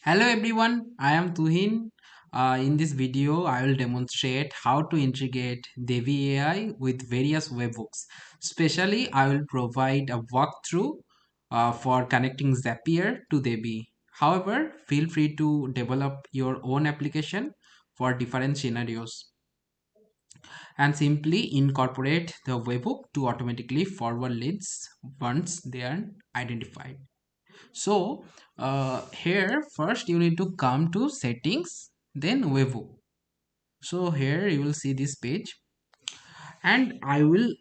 Hello everyone, I am Tuhin. In this video, I will demonstrate how to integrate Devi AI with various webhooks. Especially, I will provide a walkthrough for connecting Zapier to Devi. However, feel free to develop your own application for different scenarios and simply incorporate the webhook to automatically forward leads once they are identified. So here first you need to come to settings, then webhook. So here you will see this page, and I will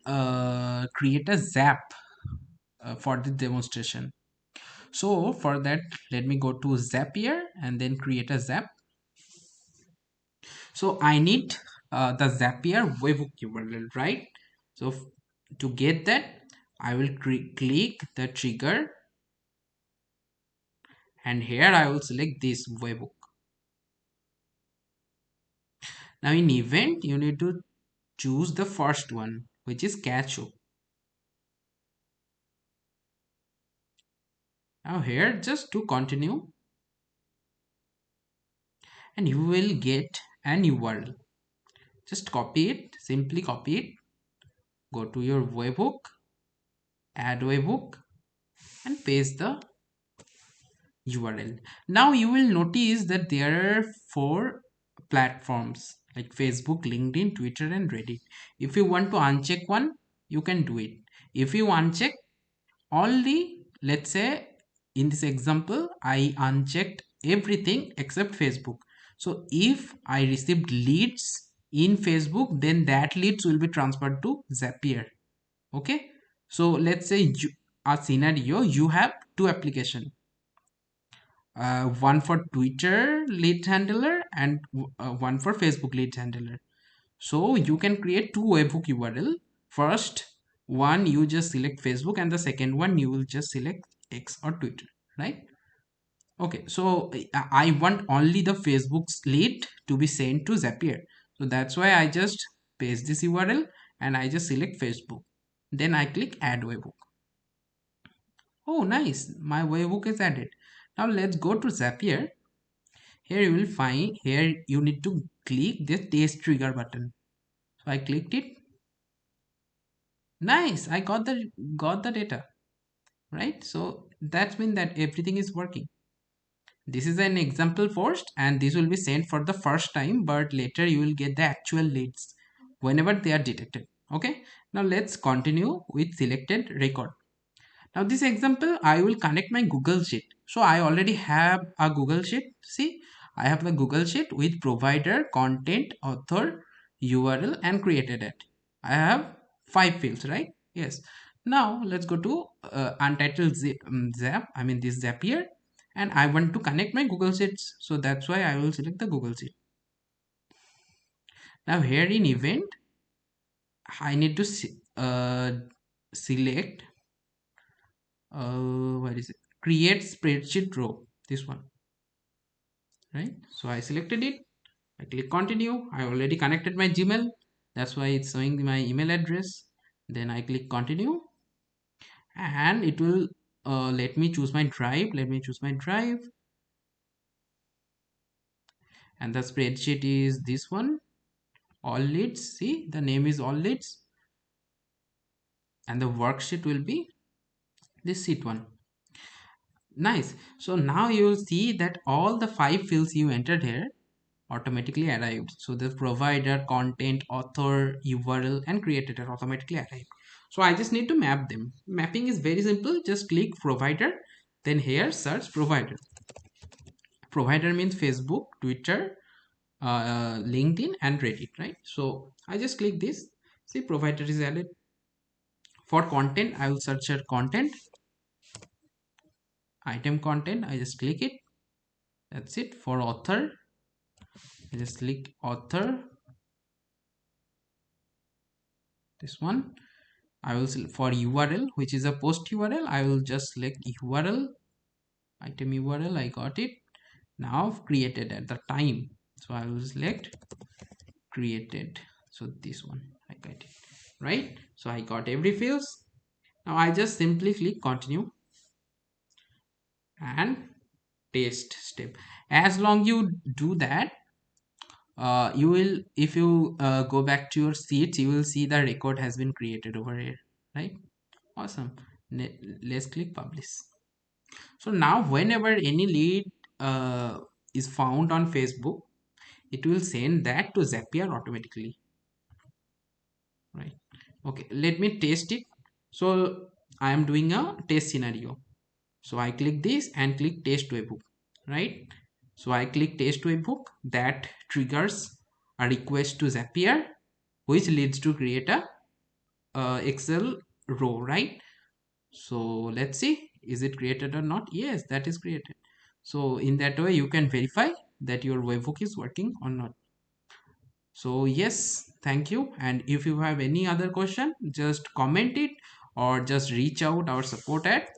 create a zap for the demonstration. So for that, let me go to Zapier and then create a zap. So I need the Zapier webhook URL, right? So to get that, I will click the trigger, and here I will select this webhook. Now in event, you need to choose the first one, which is catch hook. Now here, just to continue, and you will get an URL. Just copy it, simply copy it, go to your webhook, add webhook, and paste the URL. Now you will notice that there are four platforms like Facebook, LinkedIn, Twitter, and Reddit. If you want to uncheck one, you can do it. If you uncheck only, let's say in this example, I unchecked everything except Facebook. So if I received leads in Facebook, then that leads will be transferred to Zapier. Okay. So let's say a scenario, you have two application, one for Twitter lead handler and one for Facebook lead handler. So you can create two webhook URL. First one you just select Facebook, and the second one you will just select X or Twitter, right? Okay, so I want only the Facebook's lead to be sent to Zapier. So that's why I just paste this URL and I just select Facebook. Then I click add webhook. Oh, nice. My webhook is added. Now let's go to Zapier. Here you will find, here you need to click this test trigger button. So I clicked it. Nice, I got the data, right? So that's mean that everything is working. This is an example first, and this will be sent for the first time, but later you will get the actual leads whenever they are detected. Okay, now let's continue with selected record. Now this example, I will connect my Google Sheet. So I already have a Google Sheet. See, I have the Google Sheet with provider, content, author, URL, and created it. I have five fields, right? Yes. Now let's go to untitled zap. I mean this Zapier, and I want to connect my Google Sheets. So that's why I will select the Google Sheet. Now here in event, I need to select where is it, create spreadsheet row, this one, right? So I selected it, I click continue. I already connected my Gmail, that's why it's showing my email address. Then I click continue, and it will let me choose my drive. Let me choose my drive, and the spreadsheet is this one, all leads. See, the name is all leads, and the worksheet will be this sheet one. Nice. So now you will see that all the five fields you entered here automatically arrived. So the provider, content, author, URL, and creator automatically arrived. So I just need to map them. Mapping is very simple. Just click provider, then here search provider. Provider means Facebook, Twitter, LinkedIn, and Reddit, right? So I just click this. See, provider is added. For content, I will search here content, item content. I just click it. That's it. For author, I just click author. This one. I will select for URL, which is a post URL. I will just select URL, item URL. I got it. Now created at the time. So I will select created. So this one I got it, right? So I got every fields. Now I just simply click continue and test step. As long you do that, you will, if you go back to your seats, you will see the record has been created over here, right? Awesome. Let's click publish. So now whenever any lead is found on Facebook, it will send that to Zapier automatically, right? Okay, let me test it. So I am doing a test scenario. So I click this and click test webhook, right? So I click test webhook, that triggers a request to Zapier, which leads to create a Excel row, right? So let's see, is it created or not? Yes, that is created. So in that way you can verify that your webhook is working or not. So yes, thank you. And if you have any other question, just comment it or just reach out our support at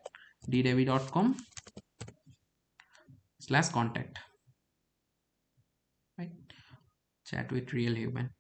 ddevi.com/contact, right? Chat with real human.